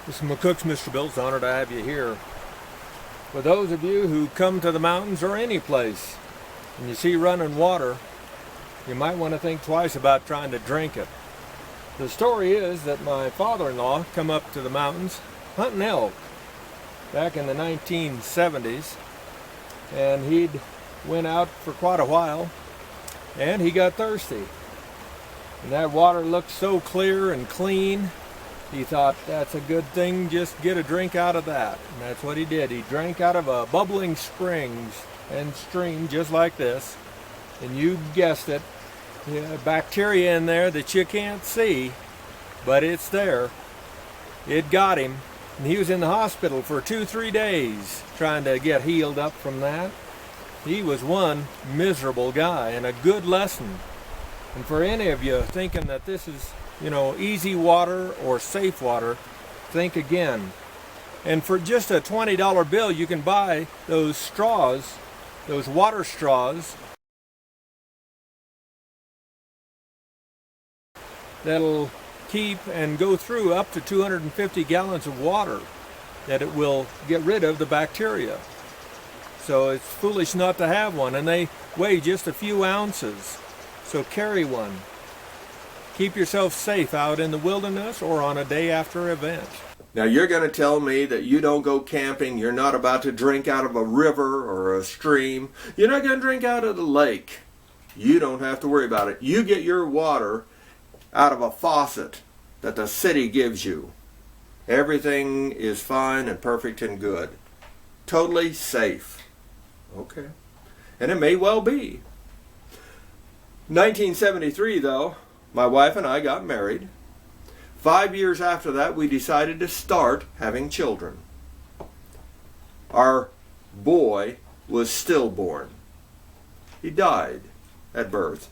This is McCook's Mr. Bill. It's an honor to have you here. For those of you who come to the mountains or any place and you see running water, you might want to think twice about trying to drink it. The story is that my father-in-law come up to the mountains hunting elk back in the 1970s, and he'd went out for quite a while and he got thirsty. And that water looked so clear and clean, he thought, that's a good thing, just get a drink out of that. And that's what he did. He drank out of a bubbling springs and stream just like this. And you guessed it, bacteria in there that you can't see, but it's there. It got him. And he was in the hospital for 2-3 days trying to get healed up from that. He was one miserable guy, and a good lesson. And for any of you thinking that this is, easy water or safe water, think again. And for just a $20 bill, you can buy those straws, those water straws, that'll keep and go through up to 250 gallons of water, that it will get rid of the bacteria. So it's foolish not to have one, and they weigh just a few ounces. So carry one. Keep yourself safe out in the wilderness or on a day after event. Now you're going to tell me that you don't go camping, you're not about to drink out of a river or a stream, you're not going to drink out of the lake. You don't have to worry about it. You get your water out of a faucet that the city gives you. Everything is fine and perfect and good. Totally safe. Okay. And it may well be. 1973 though, my wife and I got married. 5 years after that, we decided to start having children. Our boy was stillborn. He died at birth.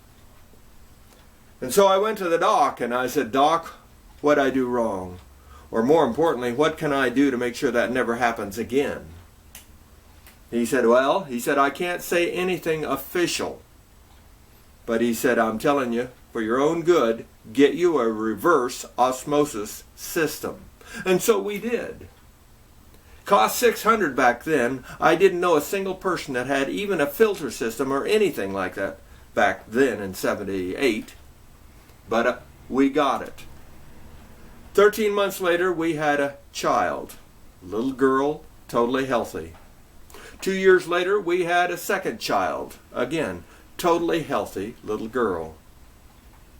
And so I went to the doc and I said, Doc, what'd I do wrong? Or more importantly, what can I do to make sure that never happens again? He said, I can't say anything official. But he said, I'm telling you, for your own good, get you a reverse osmosis system. And so we did. Cost $600 back then. I didn't know a single person that had even a filter system or anything like that back then in 78. But we got it. 13 months later, we had a child. Little girl, totally healthy. 2 years later, we had a second child. Again, totally healthy little girl.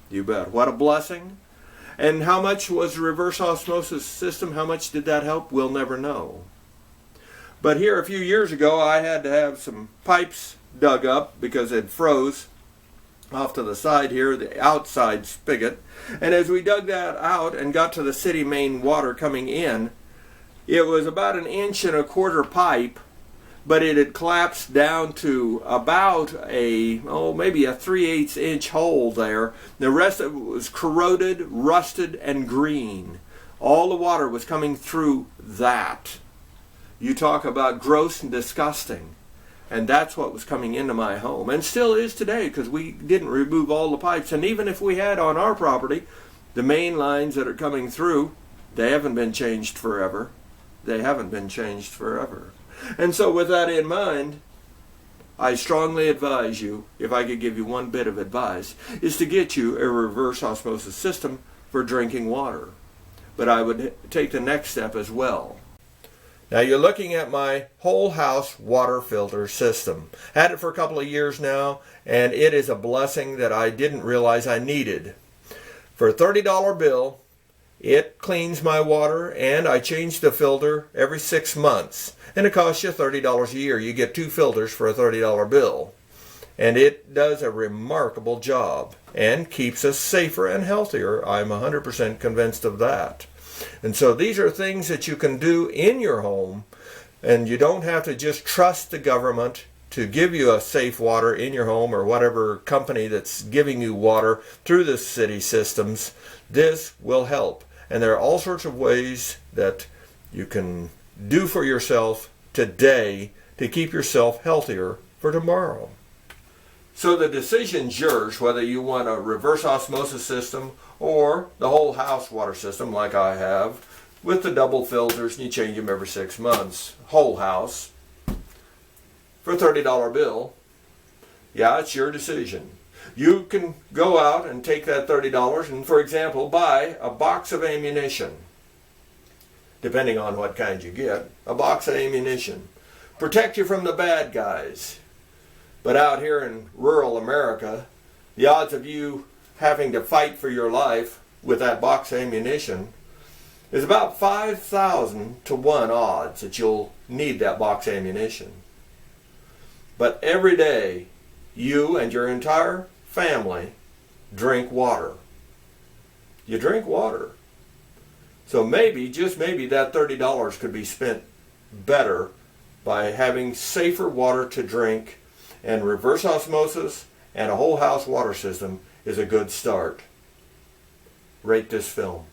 You bet. What a blessing. And how much was the reverse osmosis system? How much did that help? We'll never know. But here a few years ago, I had to have some pipes dug up because it froze off to the side here, the outside spigot. And as we dug that out and got to the city main water coming in, it was about 1.25 inch pipe, but it had collapsed down to about maybe a 3/8 inch hole there. The rest of it was corroded, rusted, and green. All the water was coming through that. You talk about gross and disgusting. And that's what was coming into my home, and still is today, because we didn't remove all the pipes. And even if we had on our property, the main lines that are coming through, they haven't been changed forever. They haven't been changed forever. And so with that in mind, I strongly advise you, if I could give you one bit of advice, is to get you a reverse osmosis system for drinking water. But I would take the next step as well. Now you're looking at my whole house water filter system. Had it for a couple of years now, and it is a blessing that I didn't realize I needed. For a $30 bill, it cleans my water, and I change the filter every 6 months. And it costs you $30 a year. You get 2 filters for a $30 bill. And it does a remarkable job and keeps us safer and healthier. I'm 100% convinced of that. And so these are things that you can do in your home, and you don't have to just trust the government to give you a safe water in your home or whatever company that's giving you water through the city systems. This will help. And there are all sorts of ways that you can do for yourself today to keep yourself healthier for tomorrow. So the decision's yours, whether you want a reverse osmosis system or the whole house water system like I have. with the double filters, and you change them every 6 months. Whole house for a $30 bill. Yeah, it's your decision. You can go out and take that $30 and, for example, buy a box of ammunition. Depending on what kind you get, a box of ammunition. Protect you from the bad guys. But out here in rural America, the odds of you having to fight for your life with that box of ammunition is about 5,000 to 1 odds that you'll need that box of ammunition. But every day, you and your entire family drink water. You drink water. So maybe, just maybe, that $30 could be spent better by having safer water to drink, and reverse osmosis and a whole house water system is a good start. Rate this film.